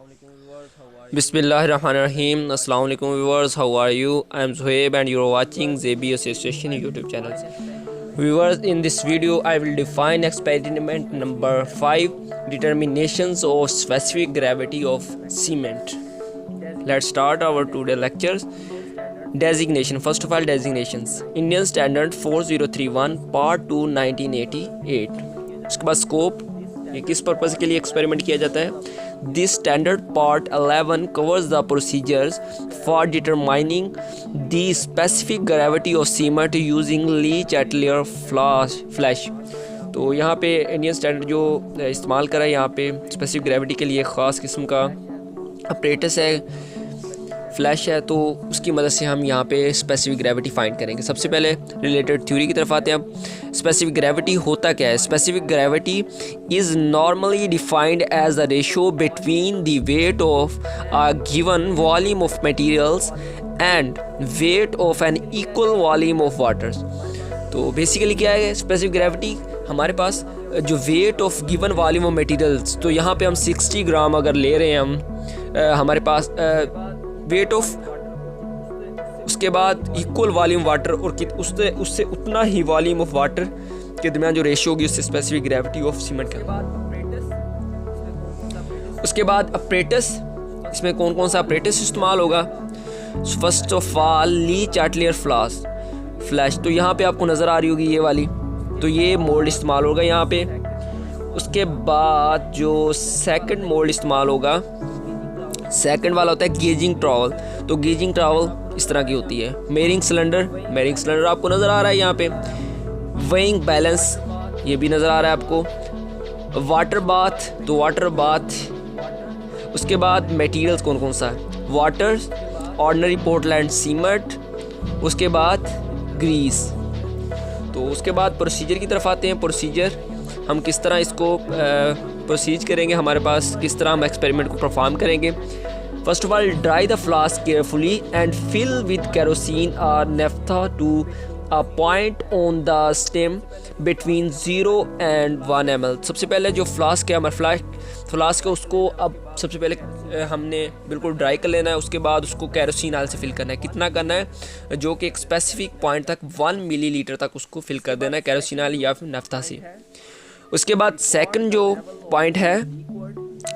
Bismillahirrahmanirrahim. Assalamu alaikum viewers. How are you? I am Zohaib and you are watching ZB Association YouTube channel. Viewers, in this video I will define experiment number 5, determinations of specific gravity of cement. Let's start our today lectures. Designation. First of all, designations. Indian Standard 4031 Part 2 1988. उसके बाद scope, ये किस purpose के लिए experiment किया जाता है. This standard part 11 covers the procedures for determining the specific gravity of cement using Lee-Chatelier flash. तो यहाँ पे इंडियन स्टैंडर्ड जो इस्तेमाल करा है यहाँ पे स्पेसिफिक ग्रेविटी के लिए ख़ास किस्म का अपरेटस है, फ्लैश है, तो उसकी मदद से हम यहाँ पे स्पेसिफिक ग्रेविटी फाइंड करेंगे. सबसे पहले रिलेटेड थ्योरी की तरफ आते हैं. अब स्पेसिफिक ग्रेविटी होता क्या है. Specific gravity is normally defined as the ratio between the weight of a given volume of materials and weight of an equal volume of waters. तो बेसिकली क्या है स्पेसिफिक ग्रेविटी, हमारे पास जो weight of given volume of materials, तो यहाँ पे हम 60 ग्राम अगर ले रहे हैं हम, हमारे पास वेट ऑफ, उसके बाद इक्वल वॉल्यूम वाटर और उससे उतना ही वॉल्यूम ऑफ वाटर के दरमियान जो रेशियो होगी उससे स्पेसिफिक ग्रेविटी ऑफ सीमेंट का. उसके बाद अपरेटस, इसमें कौन कौन सा अपरेटस इस्तेमाल होगा. फर्स्ट ऑफ ऑल ली-चाटलियर फ्लैश, तो यहाँ पे आपको नज़र आ रही होगी ये वाली, तो ये मोल्ड इस्तेमाल होगा यहाँ पे. उसके बाद जो सेकंड मोल्ड इस्तेमाल होगा, सेकंड वाला होता है गेजिंग ट्रॉवल. तो गेजिंग ट्रॉवल इस तरह की होती है. मेयरिंग सिलेंडर आपको नज़र आ रहा है यहाँ पे. वेइंग बैलेंस, ये भी नज़र आ रहा है आपको. वाटर बाथ, तो वाटर बाथ. उसके बाद मटेरियल्स कौन कौन सा है, वाटर, ऑर्डिनरी पोर्टलैंड सीमेंट, उसके बाद ग्रीस. तो उसके बाद प्रोसीजर की तरफ आते हैं. प्रोसीजर हम किस तरह इसको प्रोसीज करेंगे, हमारे पास किस तरह हम एक्सपेरिमेंट को परफॉर्म करेंगे. First of all dry the flask carefully and fill with kerosene और naphtha to a point on the stem between 0 and 1 ml. सबसे पहले जो फ्लास्क है, हमारा फ्लास्क है, उसको अब सबसे पहले हमने बिल्कुल ड्राई कर लेना है. उसके बाद उसको केरोसिन ऑयल से फिल करना है. कितना करना है, जो कि एक स्पेसिफिक पॉइंट तक 1 मिलीलीटर तक उसको फिल कर देना है केरोसिन ऑयल या फिर नेफ्था से. उसके बाद सेकंड जो पॉइंट है,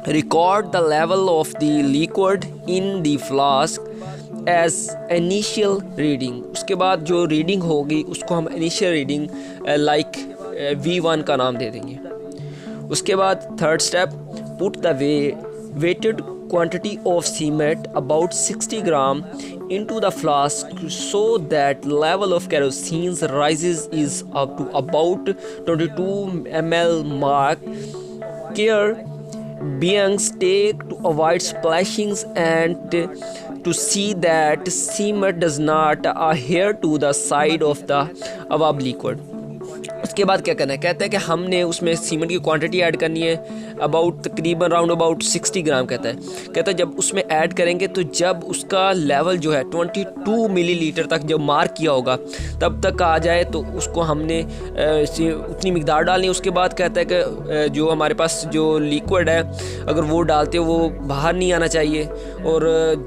record the level of the liquid in the flask as initial reading. उसके बाद जो रीडिंग होगी उसको हम इनिशियल रीडिंग लाइक V1 का नाम दे देंगे. उसके बाद third step, put the weighted quantity of cement about 60 gram into the flask so that level of kerosene rises is up to about 22 ml mark. Care being taken to avoid splashings and to see that cement does not adhere to the side of the above liquid. उसके बाद क्या करना है, कहता है कि हमने उसमें सीमेंट की क्वांटिटी ऐड करनी है अबाउट तकरीबन राउंड अबाउट 60 ग्राम. कहता है जब उसमें ऐड करेंगे तो जब उसका लेवल जो है 22 मिलीलीटर तक जब मार्क किया होगा तब तक आ जाए तो उसको हमने उतनी मिकदार डालनी है. उसके बाद कहता है कि जो हमारे पास जो लिक्विड है अगर वो डालते हो वो बाहर नहीं आना चाहिए और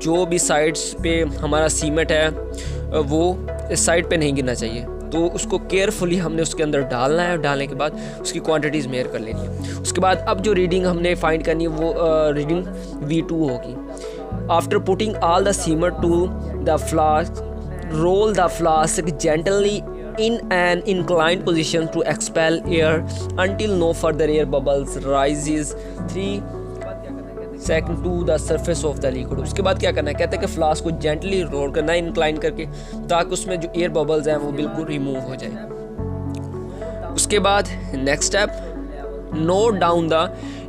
जो भी साइड्स पे हमारा सीमेंट है वो इस साइड पे नहीं गिरना चाहिए. तो उसको केयरफुली हमने उसके अंदर डालना है. डालने के बाद उसकी क्वांटिटीज़ मेयर कर लेनी है. उसके बाद अब जो रीडिंग हमने फाइंड करनी है वो रीडिंग V2 होगी. After putting all the cement to the flask, roll the flask gently in an inclined position to expel air until no further air bubbles rises 3 second to the surface of the liquid. उसके बाद क्या करना है, कहते हैं कि flask को gently role करना है इंक्लाइन करके ताकि उसमें जो एयर बबल्स हैं वो बिल्कुल रिमूव हो जाए. उसके बाद next step, note down the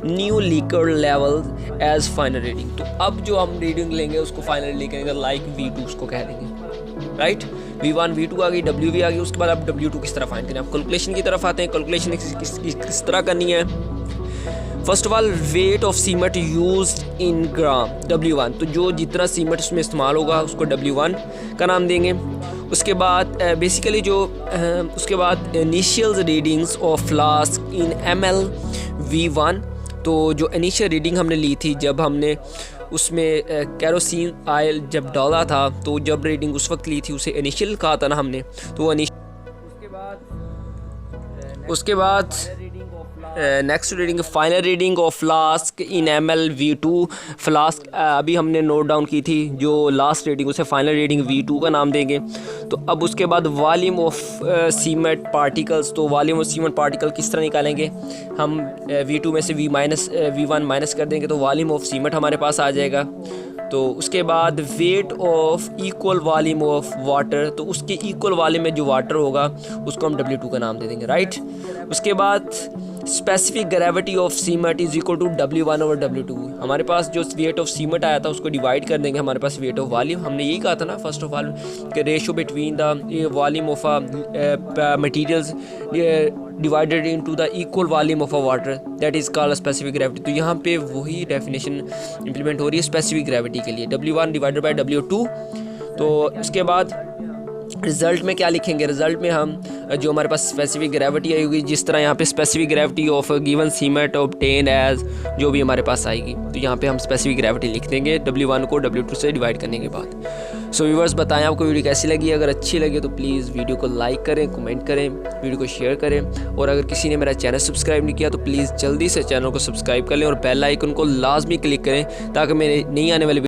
new liquid level as final reading. तो अब जो हम रीडिंग लेंगे उसको फाइनल लिखेंगे लाइक V2 उसको कह देंगे. राइट, V1 V2 आ गई, WV आ गई. उसके बाद अब W2 किस तरह फाइंड करें. अब कैलकुलेशन की तरफ आते हैं. कैलकुलेशन किस तरह करनी है. First of all weight of cement used in gram, W1. तो जो जितना सीमेंट उसमें इस्तेमाल होगा उसको W1 का नाम देंगे. उसके बाद बेसिकली जो उसके बाद initial readings of flask in ml V1 तो जो इनिशियल रीडिंग हमने ली थी जब हमने उसमें कैरोसिन ऑयल जब डाला था, तो जब रीडिंग उस वक्त ली थी उसे इनिशियल कहा था ना हमने, तो वो उसके बाद next reading final reading of flask in ml_v2 flask अभी हमने नोट डाउन की थी, जो लास्ट रीडिंग उसे फाइनल रीडिंग V2 का नाम देंगे। तो अब उसके बाद वॉल्यूम ऑफ सीमेंट पार्टिकल्स, तो वॉल्यूम ऑफ सीमेंट पार्टिकल किस तरह निकालेंगे, हम V2 में से V1 माइनस कर देंगे तो वॉल्यूम ऑफ सीमेंट हमारे पास आ जाएगा। तो उसके बाद weight of equal volume of water, तो उसके इक्वल वॉल्यूम में जो वाटर होगा उसको हम W2 का नाम दे देंगे, राइट। उसके बाद specific gravity of cement is equal to W1/W2। हमारे पास जो वेट ऑफ सीमेंट आया था उसको डिवाइड कर देंगे हमारे पास वेट ऑफ वॉल्यूम। हमने यही कहा था ना फर्स्ट ऑफ ऑल कि ratio between the volume of materials divided into the equal volume of a water, that is called specific gravity. तो यहाँ पे वही डेफिनेशन इंप्लीमेंट हो रही है स्पेसिफिक ग्रेविटी के लिए, W1 डिवाइडेड बाई W2। तो उसके बाद रिज़ल्ट में क्या लिखेंगे, रिज़ल्ट में हम जो हमारे पास स्पेसिफिक ग्रेविटी आएगी, जिस तरह यहाँ पे specific gravity of given cement obtain as जो भी हमारे पास आएगी, तो यहाँ पे हम स्पेसिफिक ग्रेविटी लिख देंगे W1 को W2 से डिवाइड करने के बाद। सो व्यूअर्स बताएं आपको वीडियो कैसी लगी, अगर अच्छी लगे तो प्लीज़ वीडियो को लाइक करें, कमेंट करें, वीडियो को शेयर करें, और अगर किसी ने मेरा चैनल सब्सक्राइब नहीं किया तो प्लीज़ जल्दी से चैनल को सब्सक्राइब कर लें और बेल आइकन को लाजमी क्लिक करें ताकि मेरे नई आने वाली